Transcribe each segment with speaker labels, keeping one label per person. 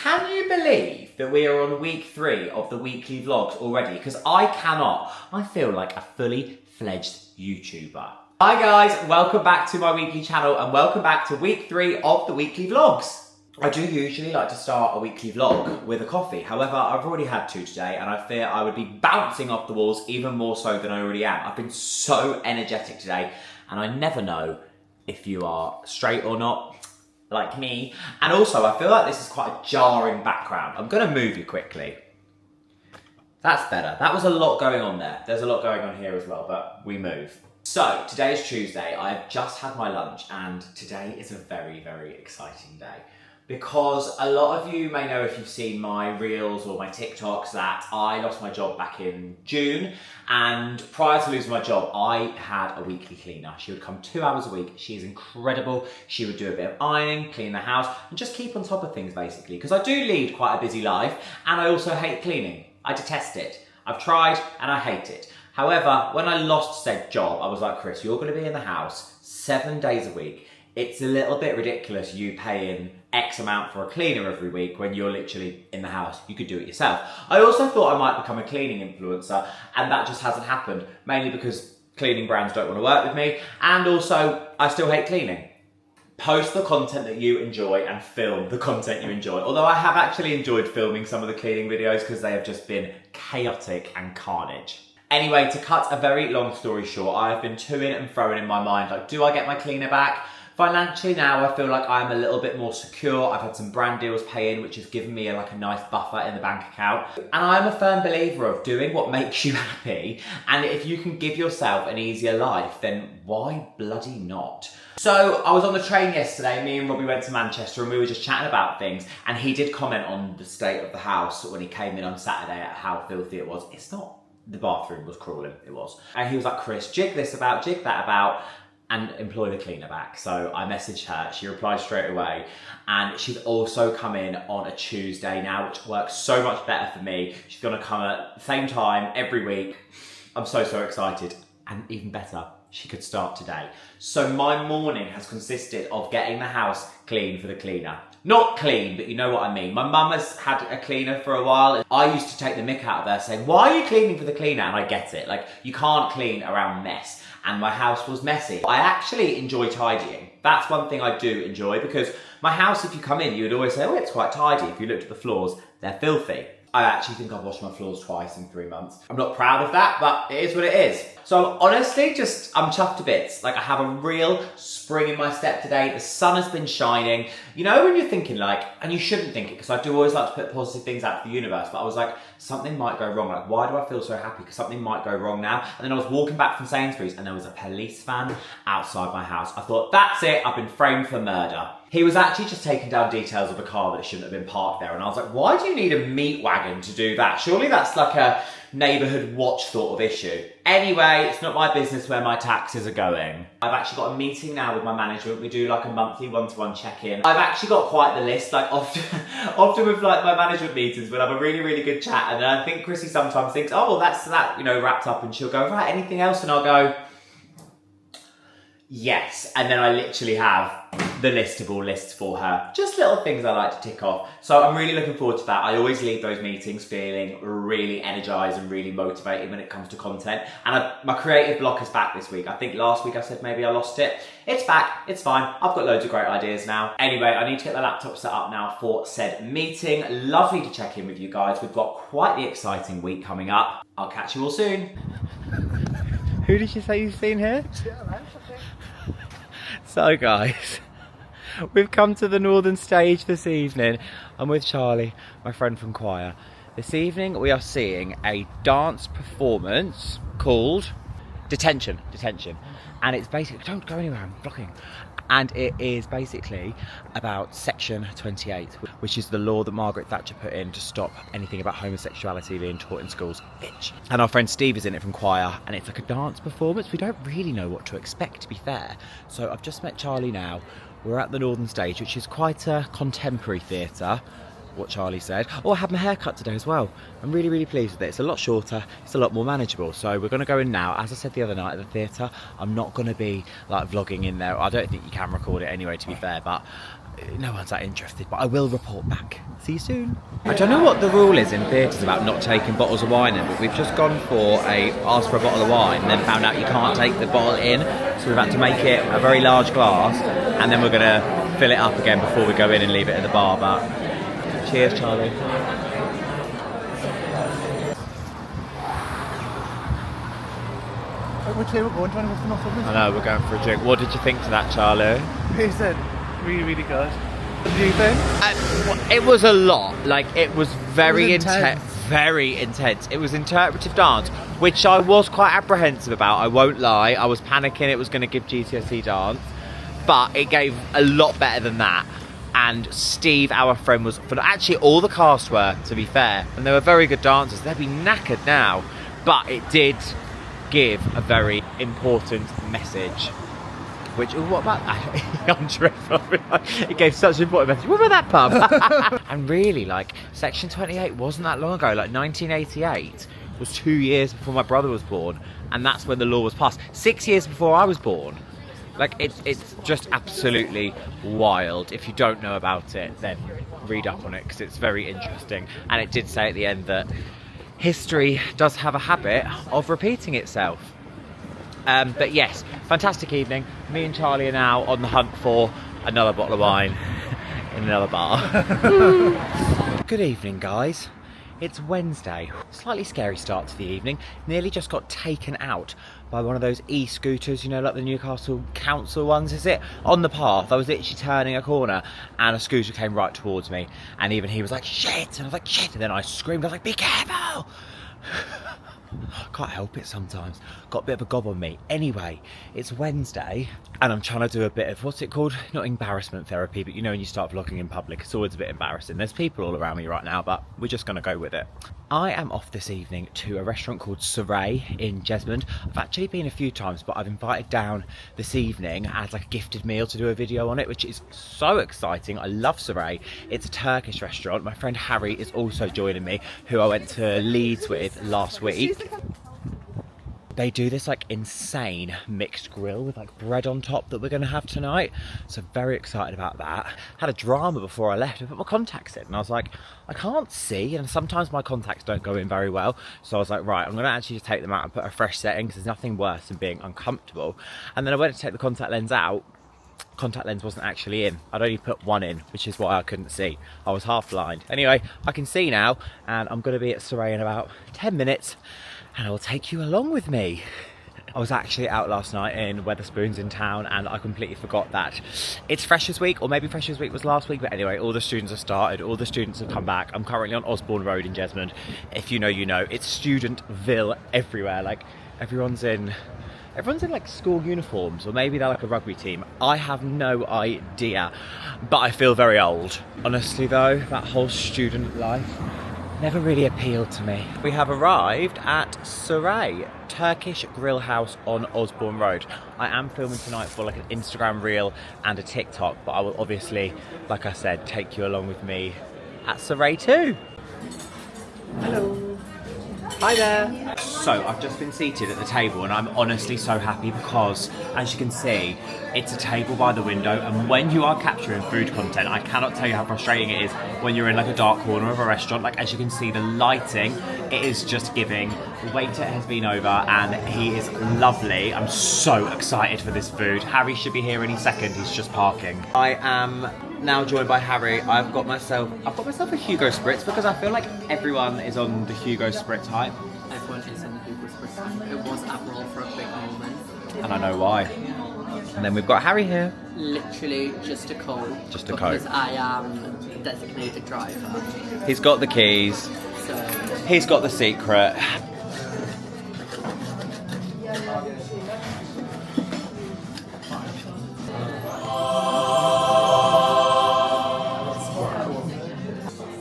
Speaker 1: Can you believe that we are on week 3 of the weekly vlogs already? Because I cannot. I feel like a fully fledged YouTuber. Hi guys, welcome back to my weekly channel and welcome back to week 3 of the weekly vlogs. I do usually like to start a weekly vlog with a coffee. However, I've already had 2 today and I fear I would be bouncing off the walls even more so than I already am. I've been so energetic today and I never know if you are straight or not, like me. And also, I feel like this is quite a jarring background. I'm gonna move you quickly. That's better. That was a lot going on there. There's a lot going on here as well, but we move. So, today is Tuesday. I've just had my lunch and today is a very, very exciting day. Because a lot of you may know if you've seen my reels or my TikToks that I lost my job back in June, and prior to losing my job I had a weekly cleaner. She would come 2 hours a week. She's incredible. She would do a bit of ironing, clean the house and just keep on top of things basically, because I do lead quite a busy life and I also hate cleaning. I detest it. I've tried and I hate it. However, when I lost said job I was like, Chris, you're going to be in the house 7 days a week. It's a little bit ridiculous you paying X amount for a cleaner every week when you're literally in the house. You could do it yourself. I also thought I might become a cleaning influencer and that just hasn't happened, mainly because cleaning brands don't want to work with me and also I still hate cleaning. Post the content that you enjoy and film the content you enjoy. Although I have actually enjoyed filming some of the cleaning videos because they have just been chaotic and carnage. Anyway, to cut a very long story short, I have been to-ing and fro-ing in my mind, like, do I get my cleaner back? Financially now, I feel like I'm a little bit more secure. I've had some brand deals pay in, which has given me a nice buffer in the bank account. And I'm a firm believer of doing what makes you happy. And if you can give yourself an easier life, then why bloody not? So I was on the train yesterday, me and Robbie went to Manchester and we were just chatting about things. And he did comment on the state of the house when he came in on Saturday at how filthy it was. It's not, the bathroom was crawling, it was. And he was like, Chris, jig this about, jig that about, and employ the cleaner back. So I messaged her, she replied straight away. And she's also come in on a Tuesday now, which works so much better for me. She's gonna come at the same time every week. I'm so excited. And even better, she could start today. So my morning has consisted of getting the house clean for the cleaner. Not clean, but you know what I mean. My mum has had a cleaner for a while. I used to take the mick out of her saying, why are you cleaning for the cleaner? And I get it, like you can't clean around mess. And my house was messy. I actually enjoy tidying. That's one thing I do enjoy because my house, if you come in, you would always say, oh, it's quite tidy. If you looked at the floors, they're filthy. I actually think I've washed my floors twice in 3 months. I'm not proud of that, but it is what it is. So honestly, I'm chuffed to bits. Like I have a real spring in my step today. The sun has been shining. You know when you're thinking like, and you shouldn't think it because I do always like to put positive things out to the universe, but I was like, something might go wrong. Like why do I feel so happy? Because something might go wrong now. And then I was walking back from Sainsbury's and there was a police van outside my house. I thought, that's it, I've been framed for murder. He was actually just taking down details of a car that shouldn't have been parked there. And I was like, why do you need a meat wagon to do that? Surely that's like a neighbourhood watch sort of issue. Anyway, it's not my business where my taxes are going. I've actually got a meeting now with my management. We do like a monthly one-to-one check-in. I've actually got quite the list. Like often with like my management meetings, we'll have a really good chat. And I think Chrissy sometimes thinks, oh, well, that's that, you know, wrapped up. And she'll go, right, anything else? And I'll go, yes. And then I literally have the list of all lists for her. Just little things I like to tick off. So I'm really looking forward to that. I always leave those meetings feeling really energized and really motivated when it comes to content. And my creative block is back this week. I think last week I said maybe I lost it. It's back, it's fine. I've got loads of great ideas now. Anyway, I need to get the laptop set up now for said meeting. Lovely to check in with you guys. We've got quite the exciting week coming up. I'll catch you all soon. Who did you say you've seen here? So guys, we've come to the Northern Stage this evening. I'm with Charlie, my friend from choir. This evening we are seeing a dance performance called Detention. And it's basically, don't go anywhere, I'm vlogging. And it is basically about Section 28, which is the law that Margaret Thatcher put in to stop anything about homosexuality being taught in schools. Bitch. And our friend Steve is in it from choir, and it's like a dance performance. We don't really know what to expect, to be fair. So I've just met Charlie now. We're at the Northern Stage, which is quite a contemporary theatre, what Charlie said. Oh, I had my hair cut today as well. I'm really pleased with it. It's a lot shorter, it's a lot more manageable. So we're gonna go in now. As I said the other night at the theatre, I'm not gonna be like vlogging in there. I don't think you can record it anyway, to be fair, but no one's that interested, but I will report back. See you soon. I don't know what the rule is in theatres about not taking bottles of wine in, but we've just gone for asked for a bottle of wine and then found out you can't take the bottle in, so we've had to make it a very large glass, and then we're gonna fill it up again before we go in and leave it at the bar. But cheers, Charlie.
Speaker 2: Which way we're going? Do you want to go for nothing?
Speaker 1: I know, we're going for a drink. What did you think to that, Charlie?
Speaker 2: He said, really, really good. What did you think?
Speaker 1: It was a lot. Like, it was very
Speaker 2: intense.
Speaker 1: Very intense. It was interpretive dance, which I was quite apprehensive about, I won't lie. I was panicking it was going to give GCSE dance, but it gave a lot better than that. And Steve, our friend, was... But actually, all the cast were, to be fair, and they were very good dancers. They'd be knackered now, but it did give a very important message. Which, what about that? I'm dreadful. It gave such an important message. What about that pub? And really, like, Section 28 wasn't that long ago. Like, 1988 was 2 years before my brother was born, and that's when the law was passed. 6 years before I was born. Like, it's just absolutely wild. If you don't know about it, then read up on it, because it's very interesting. And it did say at the end that history does have a habit of repeating itself. But yes, fantastic evening. Me and Charlie are now on the hunt for another bottle of wine in another bar. Good evening, guys. It's Wednesday. Slightly scary start to the evening. Nearly just got taken out by one of those e-scooters, you know, like the Newcastle Council ones, is it? On the path, I was literally turning a corner and a scooter came right towards me. And even he was like, shit! And I was like, shit! And then I screamed, I was like, be careful! Can't help it sometimes. Got a bit of a gob on me. Anyway, it's Wednesday and I'm trying to do a bit of, what's it called? Not embarrassment therapy, but you know when you start vlogging in public, it's always a bit embarrassing. There's people all around me right now, but we're just going to go with it. I am off this evening to a restaurant called Saray in Jesmond. I've actually been a few times, but I've invited down this evening as like a gifted meal to do a video on it, which is so exciting. I love Saray. It's a Turkish restaurant. My friend Harry is also joining me, who I went to Leeds with last week. They do this like insane mixed grill with like bread on top that we're going to have tonight. So very excited about that. Had a drama before I left. I put my contacts in and I was like, I can't see, and sometimes my contacts don't go in very well. So I was like, right, I'm going to actually just take them out and put a fresh set in, because there's nothing worse than being uncomfortable. And then I went to take the contact lens out. Contact lens wasn't actually in. I'd only put one in, which is why I couldn't see. I was half blind. Anyway, I can see now, and I'm going to be at Saray in about 10 minutes. And I will take you along with me. I was actually out last night in Wetherspoons in town, and I completely forgot that it's Freshers Week, or maybe Freshers Week was last week, but anyway, all the students have started, all the students have come back. I'm currently on Osborne Road in Jesmond. If you know, you know. It's Studentville everywhere. Like, everyone's in like school uniforms, or maybe they're like a rugby team. I have no idea, but I feel very old. Honestly though, that whole student life never really appealed to me. We have arrived at Saray, Turkish grill house on Osborne Road. I am filming tonight for like an Instagram reel and a TikTok, but I will obviously, like I said, take you along with me at Saray too. Hello. Hi there. So I've just been seated at the table and I'm honestly so happy because, as you can see, it's a table by the window, and when you are capturing food content, I cannot tell you how frustrating it is when you're in like a dark corner of a restaurant. Like, as you can see, the lighting, it is just giving. The waiter has been over and he is lovely. I'm so excited for this food. Harry should be here any second, he's just parking. I am now joined by Harry. I've got myself a Hugo Spritz, because I feel like everyone is on the Hugo Spritz hype.
Speaker 3: Everyone is on the Hugo Spritz hype. It was Aperol for a quick moment.
Speaker 1: And I know why. And then we've got Harry here.
Speaker 3: Literally just a Coke.
Speaker 1: Just a Coke.
Speaker 3: Because I am designated driver.
Speaker 1: He's got the keys.
Speaker 3: So
Speaker 1: He's got the secret.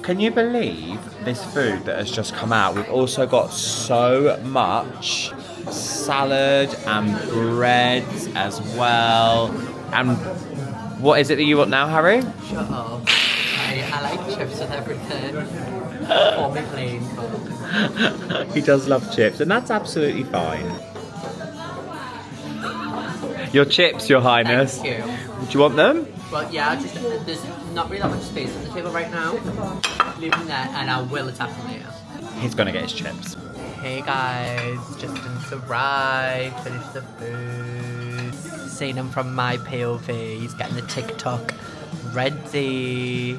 Speaker 1: Can you believe this food that has just come out? We've also got so much salad and breads as well. And what is it that you want now, Harry?
Speaker 3: shut up. I like chips and everything. Pour me plain Coke.
Speaker 1: He does love chips, and that's absolutely fine. Your chips, Your Highness.
Speaker 3: Thank you.
Speaker 1: Do you want them?
Speaker 3: But yeah, there's not really that much space on the table right now. Leave them there and I will attack them later.
Speaker 1: He's gonna get his chips.
Speaker 3: Hey guys, Justin's arrived, finished the food. Seeing him from my POV, he's getting the TikTok ready.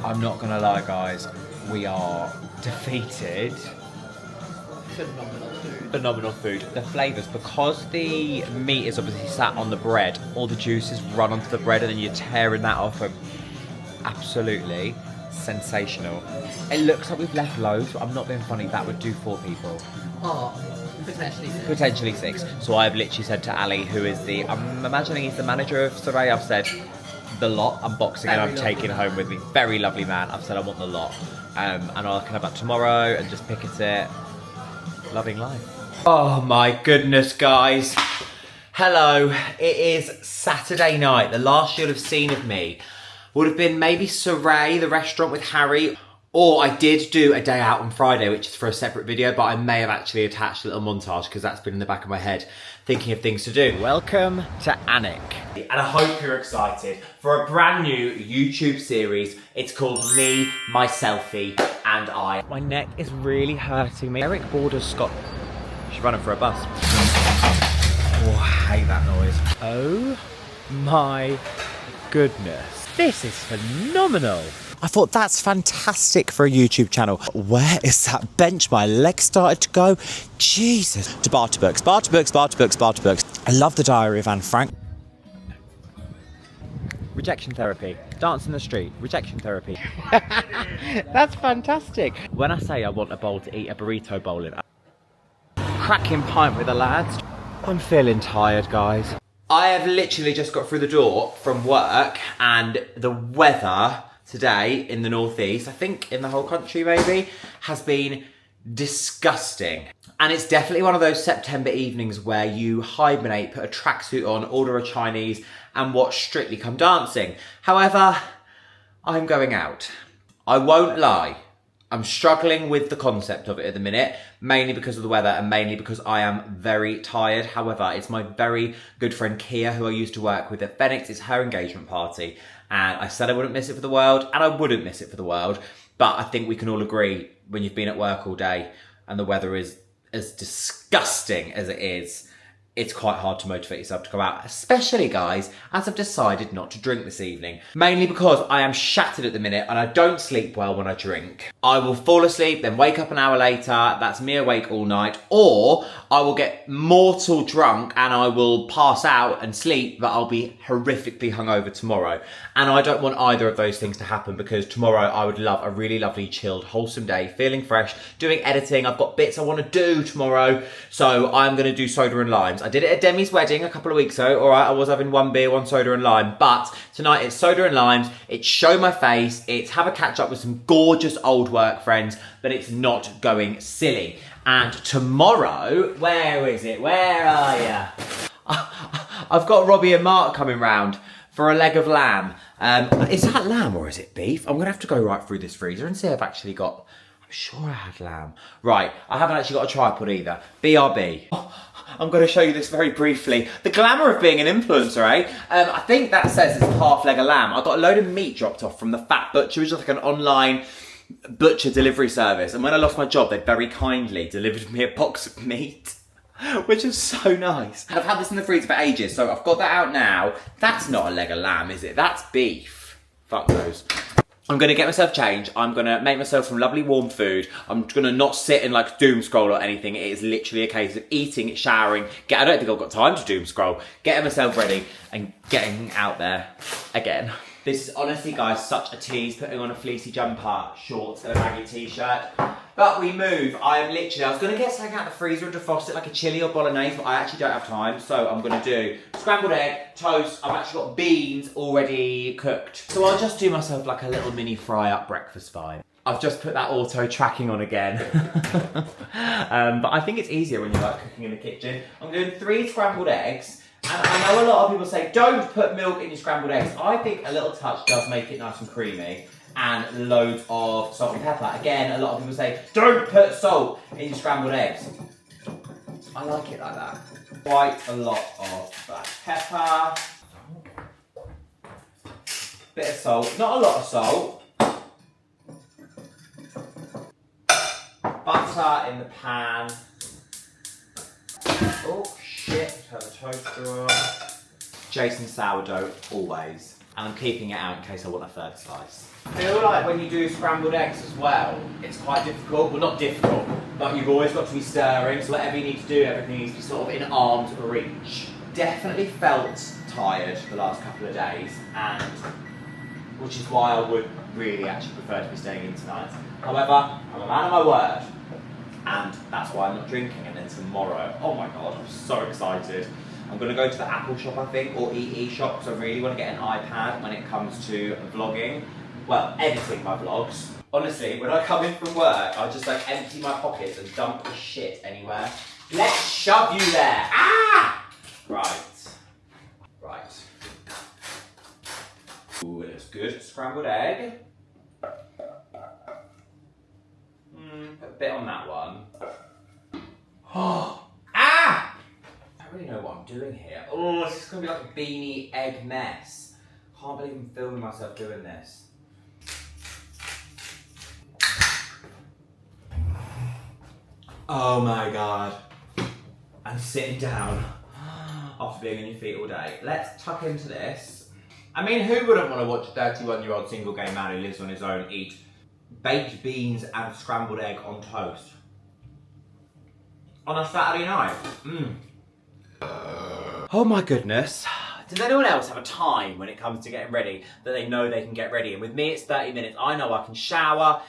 Speaker 1: I'm not gonna lie, guys. We are defeated.
Speaker 3: Phenomenal food.
Speaker 1: Phenomenal food. The flavours, because the meat is obviously sat on the bread, all the juices run onto the bread and then you're tearing that off. And absolutely sensational. It looks like we've left loads, but I'm not being funny. That would do 4 people.
Speaker 3: Oh, potentially 6.
Speaker 1: Potentially 6. So I've literally said to Ali, who is I'm imagining he's the manager of Saray, I've said, the lot, I'm boxing and I'm taking home with me. Very lovely man. I've said I want the lot. And I can have that tomorrow and just pick at it. Loving life. Oh my goodness, guys. Hello. It is Saturday night. The last you'll have seen of me would have been maybe Saray, the restaurant with Harry. Or I did do a day out on Friday, which is for a separate video, but I may have actually attached a little montage because that's been in the back of my head, thinking of things to do. Welcome to Anik. And I hope you're excited for a brand new YouTube series. It's called Me, My Selfie, and I. My neck is really hurting me. Eric Border's got... She's running for a bus. Oh, I hate that noise. Oh my goodness. This is phenomenal. I thought that's fantastic for a YouTube channel. Where is that bench? My legs started to go. Jesus. To Barterbooks, Barterbooks, Barterbooks, Barterbooks. I love the Diary of Anne Frank. Rejection therapy. Dance in the street. Rejection therapy. That's fantastic. When I say I want a bowl to eat a burrito bowl in, cracking pint with the lads. I'm feeling tired, guys. I have literally just got through the door from work and the weather today in the northeast, I think in the whole country maybe, has been disgusting. And it's definitely one of those September evenings where you hibernate, put a tracksuit on, order a Chinese and watch Strictly Come Dancing. However, I'm going out. I won't lie. I'm struggling with the concept of it at the minute, mainly because of the weather and mainly because I am very tired. However, it's my very good friend Kia, who I used to work with at Phoenix. It's her engagement party. And I said I wouldn't miss it for the world, and I wouldn't miss it for the world. But I think we can all agree when you've been at work all day and the weather is as disgusting as it is, it's quite hard to motivate yourself to go out, especially, guys, as I've decided not to drink this evening. Mainly because I am shattered at the minute and I don't sleep well when I drink. I will fall asleep, then wake up an hour later, that's me awake all night, or I will get mortal drunk and I will pass out and sleep, but I'll be horrifically hungover tomorrow. And I don't want either of those things to happen because tomorrow I would love a really lovely, chilled, wholesome day, feeling fresh, doing editing. I've got bits I want to do tomorrow, so I'm going to do soda and limes. I did it at Demi's wedding a couple of weeks ago. All right, I was having 1 beer, 1 soda and lime. But tonight it's soda and limes. It's show my face. It's have a catch up with some gorgeous old work friends. But it's not going silly. And tomorrow, where is it? Where are you? I've got Robbie and Mark coming round for a leg of lamb. Is that lamb or is it beef? I'm going to have to go right through this freezer and see if I've actually got... I'm sure I had lamb. Right, I haven't actually got a tripod either. BRB. I'm going to show you this very briefly. The glamour of being an influencer, eh? I think that says it's half leg of lamb. I got a load of meat dropped off from the Fat Butcher, which is like an online butcher delivery service. And when I lost my job, they very kindly delivered me a box of meat, which is so nice. And I've had this in the freezer for ages, so I've got that out now. That's not a leg of lamb, is it? That's beef. Fuck those. I'm going to get myself changed. I'm going to make myself some lovely warm food. I'm going to not sit and like doom scroll or anything. It is literally a case of eating, showering. I don't think I've got time to doom scroll. Getting myself ready and getting out there again. This is honestly, guys, such a tease, putting on a fleecy jumper, shorts and a baggy t-shirt. But we move. I was going to get something out of the freezer and defrost it like a chili or bolognese, but I actually don't have time. So I'm going to do scrambled egg, toast. I've actually got beans already cooked. So I'll just do myself like a little mini fry-up breakfast vibe. I've just put that auto tracking on again. But I think it's easier when you're like cooking in the kitchen. I'm doing 3 scrambled eggs. And I know a lot of people say, don't put milk in your scrambled eggs. I think a little touch does make it nice and creamy. And loads of salt and pepper. Again, a lot of people say, don't put salt in your scrambled eggs. I like it like that. Quite a lot of black pepper. Bit of salt, not a lot of salt. Butter in the pan. Oh shit, turn the toaster on. Jason sourdough, always. And I'm keeping it out in case I want a third slice. I feel like when you do scrambled eggs as well, it's quite difficult. Well, not difficult, but you've always got to be stirring, so whatever you need to do, everything needs to be sort of in arm's reach. Definitely felt tired the last couple of days, and which is why I would really actually prefer to be staying in tonight. However, I'm a man of my word, and that's why I'm not drinking. And then tomorrow, oh my god, I'm so excited. I'm going to go to the Apple shop, I think, or EE shop, because I really want to get an iPad when it comes to vlogging. Well, editing my vlogs. Honestly, when I come in from work, I just like empty my pockets and dump the shit anywhere. Let's shove you there. Ah! Right. Ooh, it looks good. Scrambled egg. Put a bit on that one. Oh! Ah! I don't really know what I'm doing here. Oh, this is going to be like a beanie egg mess. Can't believe I'm filming myself doing this. Oh my god. I'm sitting down after being on your feet all day. Let's tuck into this. I mean, who wouldn't want to watch a 31-year-old single gay man who lives on his own eat baked beans and scrambled egg on toast on a Saturday night? Oh my goodness. Does anyone else have a time when it comes to getting ready that they know they can get ready? And with me, it's 30 minutes. I know I can shower,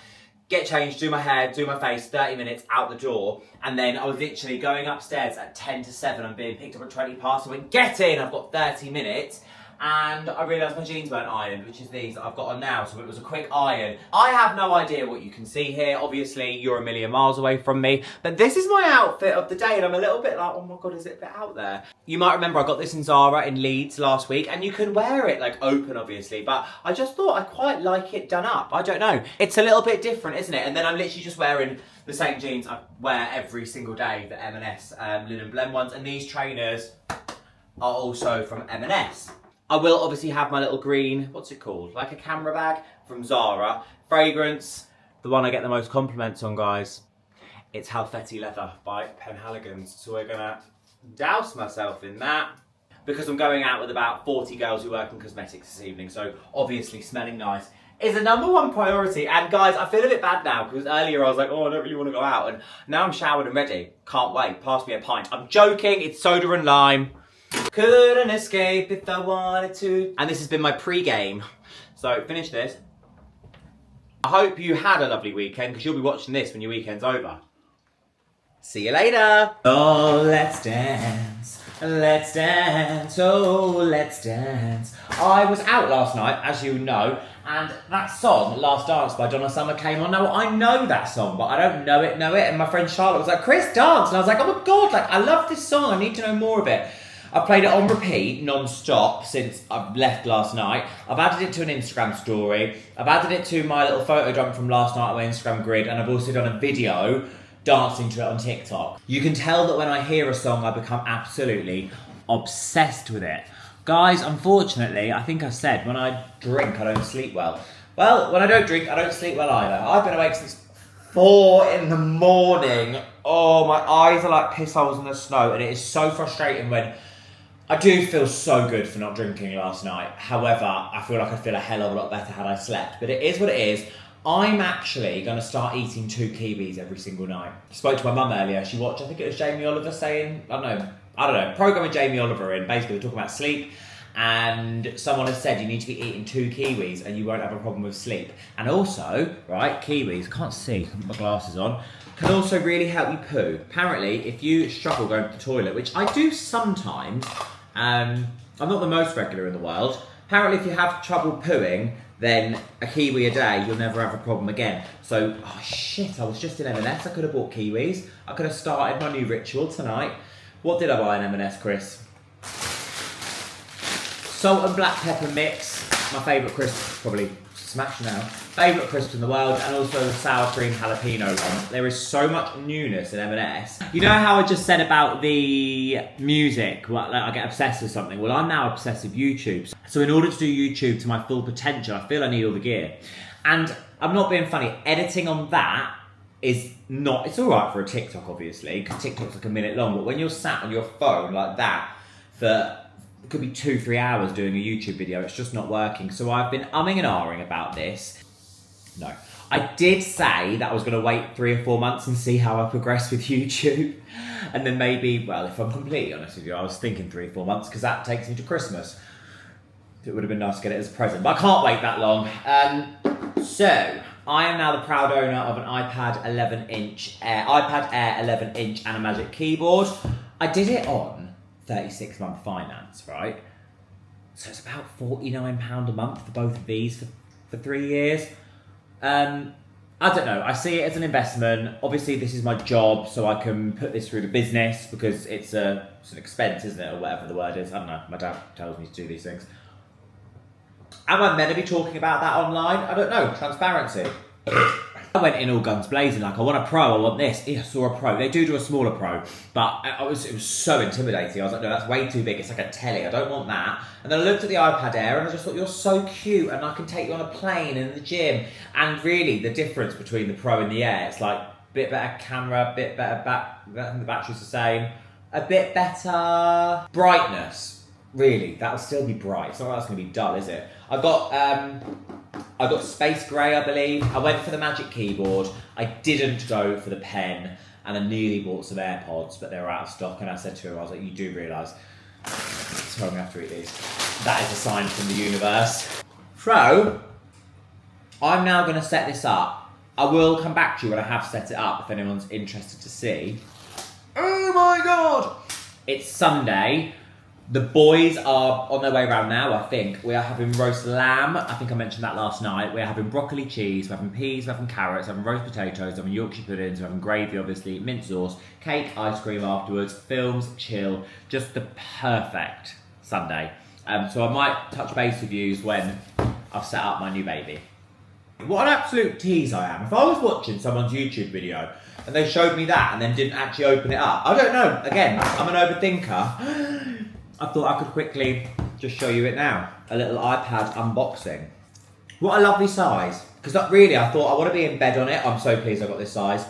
Speaker 1: get changed, do my hair, do my face, 30 minutes out the door. And then I was literally going upstairs at 10 to 7 and being picked up at 20 past. I went, get in, I've got 30 minutes. And I realised my jeans weren't ironed, which is these that I've got on now, so it was a quick iron. I have no idea what you can see here. Obviously, you're a million miles away from me, but this is my outfit of the day, and I'm a little bit like, oh my god, is it a bit out there? You might remember I got this in Zara in Leeds last week, and you can wear it like open, obviously, but I just thought I quite like it done up. I don't know. It's a little bit different, isn't it? And then I'm literally just wearing the same jeans I wear every single day, the M&S Linen Blend ones, and these trainers are also from M&S. I will obviously have my little green, what's it called? Like a camera bag from Zara. Fragrance, the one I get the most compliments on, guys. It's Halfetti Leather by Penhaligon's. So we're gonna douse myself in that because I'm going out with about 40 girls who work in cosmetics this evening. So obviously smelling nice is the #1 priority. And guys, I feel a bit bad now because earlier I was like, oh, I don't really want to go out. And now I'm showered and ready. Can't wait. Pass me a pint. I'm joking. It's soda and lime. Couldn't escape if I wanted to. And this has been my pre-game. So finish this. I hope you had a lovely weekend because you'll be watching this when your weekend's over. See you later. Oh, let's dance. Let's dance. Oh, let's dance. I was out last night, as you know, and that song, Last Dance by Donna Summer, came on. Now, I know that song, but I don't know it. And my friend Charlotte was like, Chris, dance. And I was like, oh my God, like, I love this song. I need to know more of it. I've played it on repeat, non-stop, since I've left last night. I've added it to an Instagram story. I've added it to my little photo dump from last night on my Instagram grid, and I've also done a video dancing to it on TikTok. You can tell that when I hear a song, I become absolutely obsessed with it. Guys, unfortunately, I think I said, when I drink, I don't sleep well. Well, when I don't drink, I don't sleep well either. I've been awake since 4 in the morning. Oh, my eyes are like piss holes in the snow, and it is so frustrating when I do feel so good for not drinking last night. However, I feel like I feel a hell of a lot better had I slept. But it is what it is. I'm actually going to start eating 2 kiwis every single night. I spoke to my mum earlier. She watched, I think it was Jamie Oliver saying, I don't know, program with Jamie Oliver in. Basically, we're talking about sleep. And someone has said you need to be eating 2 kiwis and you won't have a problem with sleep. And also, right, kiwis, can't see, put my glasses on, can also really help you poo. Apparently, if you struggle going to the toilet, which I do sometimes, I'm not the most regular in the world. Apparently, if you have trouble pooing, then a kiwi a day, you'll never have a problem again. So, oh shit, I was just in M&S. I could have bought kiwis. I could have started my new ritual tonight. What did I buy in M&S, Chris? Salt and black pepper mix. My favourite crisp, probably smash now. Favourite crisp in the world, and also the sour cream jalapeno one. There is so much newness in M&S. You know how I just said about the music, like I get obsessed with something? Well, I'm now obsessed with YouTube. So in order to do YouTube to my full potential, I feel I need all the gear. And I'm not being funny, editing on that is not, it's all right for a TikTok, obviously, because TikTok's like a minute long, but when you're sat on your phone like that for, it could be 2-3 hours doing a YouTube video, it's just not working. So I've been umming and ahhing about this. No. I did say that I was going to wait 3 or 4 months and see how I progress with YouTube. And then maybe, well, if I'm completely honest with you, I was thinking 3 or 4 months because that takes me to Christmas. It would have been nice to get it as a present, but I can't wait that long. So, I am now the proud owner of an iPad Air 11-inch and a Magic Keyboard. I did it on 36-month finance, right? So it's about £49 a month for both of these for 3 years. I don't know, I see it as an investment. Obviously this is my job, so I can put this through the business because it's an expense, isn't it? Or whatever the word is. I don't know, my dad tells me to do these things. Am I meant to be talking about that online? I don't know. Transparency. I went in all guns blazing, like, I want a Pro, I want this. Yeah, I saw a Pro. They do a smaller Pro, but it was so intimidating. I was like, no, that's way too big. It's like a telly. I don't want that. And then I looked at the iPad Air and I just thought, you're so cute and I can take you on a plane and in the gym. And really, the difference between the Pro and the Air, it's like a bit better camera, a bit better the battery's the same, a bit better brightness. Really, that'll still be bright. It's not like that's going to be dull, is it? I got Space Grey, I believe. I went for the Magic Keyboard. I didn't go for the pen. And I nearly bought some AirPods, but they were out of stock. And I said to her, I was like, you do realise, so I'm going to have to eat these. That is a sign from the universe. So, I'm now going to set this up. I will come back to you when I have set it up, if anyone's interested to see. Oh my God! It's Sunday. The boys are on their way around now, I think. We are having roast lamb. I think I mentioned that last night. We're having broccoli cheese, we're having peas, we're having carrots, we're having roast potatoes, we're having Yorkshire puddings, we're having gravy, obviously, mint sauce, cake, ice cream afterwards, films, chill. Just the perfect Sunday. So I might touch base with you when I've set up my new baby. What an absolute tease I am. If I was watching someone's YouTube video and they showed me that and then didn't actually open it up, I don't know. Again, I'm an overthinker. I thought I could quickly just show you it now. A little iPad unboxing. What a lovely size. Because really, I thought I want to be in bed on it. I'm so pleased I got this size.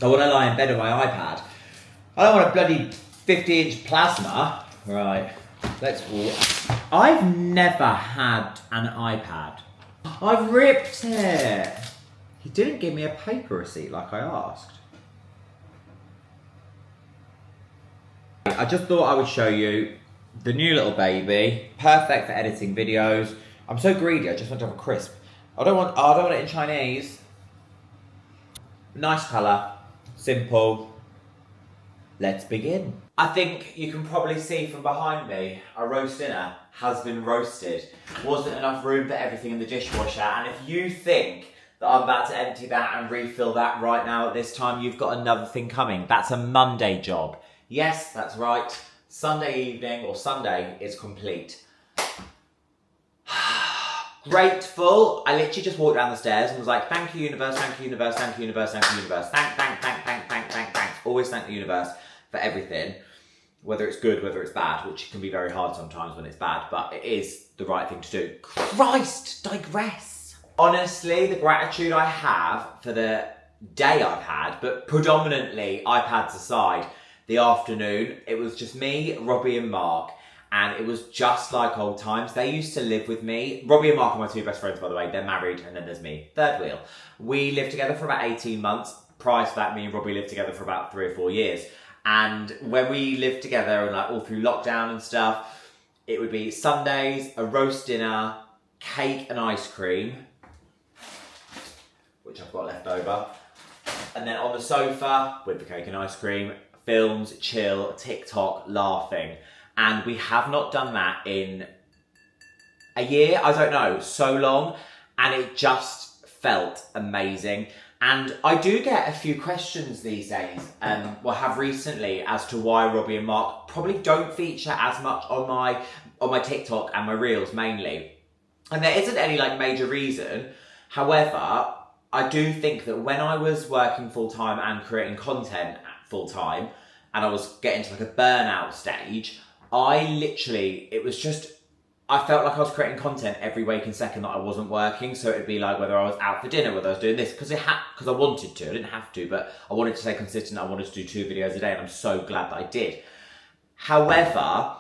Speaker 1: I want to lie in bed on my iPad. I don't want a bloody 50-inch plasma. Right, let's walk. I've never had an iPad. I've ripped it. He didn't give me a paper receipt like I asked. I just thought I would show you the new little baby, perfect for editing videos. I'm so greedy, I just want to have a crisp. I don't want it in Chinese. Nice colour, simple. Let's begin. I think you can probably see from behind me, our roast dinner has been roasted. Wasn't enough room for everything in the dishwasher, and if you think that I'm about to empty that and refill that right now at this time, you've got another thing coming. That's a Monday job. Yes, that's right. Sunday evening, or Sunday, is complete. Grateful. I literally just walked down the stairs and was like, thank you, universe, thank you, universe, thank you, universe, thank you, universe. Thanks. Always thank the universe for everything. Whether it's good, whether it's bad, which can be very hard sometimes when it's bad, but it is the right thing to do. Christ, digress. Honestly, the gratitude I have for the day I've had, but predominantly, iPads aside, the afternoon, it was just me, Robbie and Mark, and it was just like old times. They used to live with me. Robbie and Mark are my two best friends, by the way. They're married, and then there's me, third wheel. We lived together for about 18 months. Prior to that, me and Robbie lived together for about 3 or 4 years. And when we lived together, and like all through lockdown and stuff, it would be Sundays, a roast dinner, cake and ice cream, which I've got left over. And then on the sofa, with the cake and ice cream, films, chill, TikTok, laughing. And we have not done that in a year, I don't know, so long. And it just felt amazing. And I do get a few questions these days, have recently, as to why Robbie and Mark probably don't feature as much on my TikTok and my Reels mainly. And there isn't any like major reason. However, I do think that when I was working full-time and creating content full-time, and I was getting to like a burnout stage, I felt like I was creating content every waking second that I wasn't working. So it'd be like whether I was out for dinner, whether I was doing this, because I wanted to. I didn't have to, but I wanted to stay consistent. I wanted to do 2 videos a day, and I'm so glad that I did. However,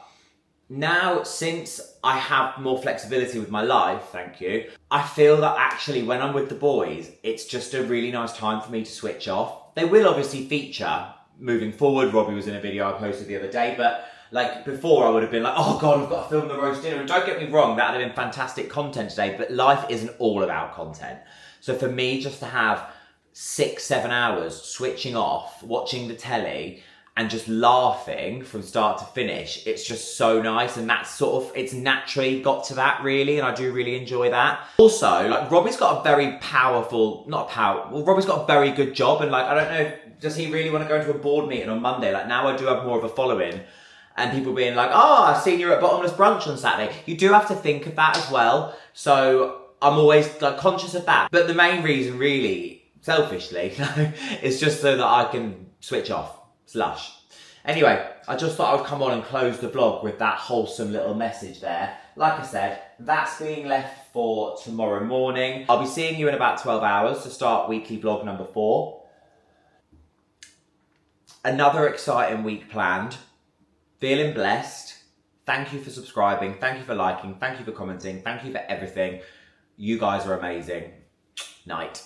Speaker 1: now since I have more flexibility with my life, thank you, I feel that actually when I'm with the boys, it's just a really nice time for me to switch off. They will obviously feature moving forward. Robbie was in a video I posted the other day, but like before I would have been like, oh God, I've got to film the roast dinner. And don't get me wrong, that would have been fantastic content today, but life isn't all about content. So for me, just to have 6-7 hours switching off, watching the telly and just laughing from start to finish, it's just so nice. And that's sort of, it's naturally got to that really. And I do really enjoy that. Also, like Robbie's got a very Robbie's got a very good job. And like, I don't know, does he really want to go into a board meeting on Monday? Like now I do have more of a following. And people being like, oh, I've seen you at Bottomless Brunch on Saturday. You do have to think of that as well. So I'm always like conscious of that. But the main reason really, selfishly, is just so that I can switch off. Slush. Anyway, I just thought I would come on and close the vlog with that wholesome little message there. Like I said, that's being left for tomorrow morning. I'll be seeing you in about 12 hours to start weekly vlog number 4. Another exciting week planned. Feeling blessed. Thank you for subscribing. Thank you for liking. Thank you for commenting. Thank you for everything. You guys are amazing. Night.